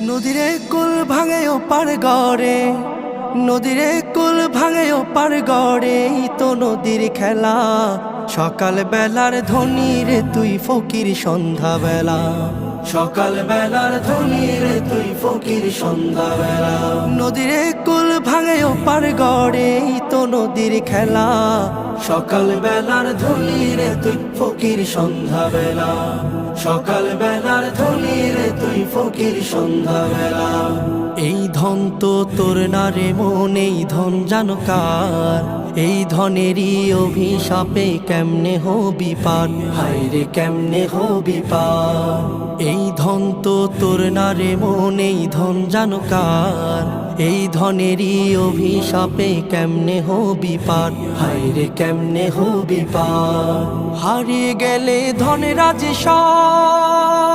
নদীরে কুল ভাঙে ও পার গড়ে, নদীরে কুল ভাঙে ও পার গড়ে, তো নদীর খেলা। সকাল বেলার ধনী রে তুই ফকির সন্ধ্যা বেলা, সকাল বেলার ধনী রে তুই ফকির সন্ধ্যা বেলা। নদীরে কুল ভাঙে ও পার গড়ে, তো নদীর খেলা। সকাল বেলার ধনী রে তুই ফকির সন্ধ্যা বেলা, সকাল বেলার ধনী রে তুই ফকির সন্ধ্যা বেলা। এই ধন তো তোর না রে মন, এই ধন জানো কার? এই ধনেরই অভিশাপে কেমনে হবি পার, হায় রে কেমনে হবি পার। এই ধন তো তোর না রে মন, এই ধন জানো কার? এই ধনেরই অভিশাপে কেমনে হবি পার, হায় রে কেমনে হবি পার। হারিয়ে গেলে ধনেরা যে সব,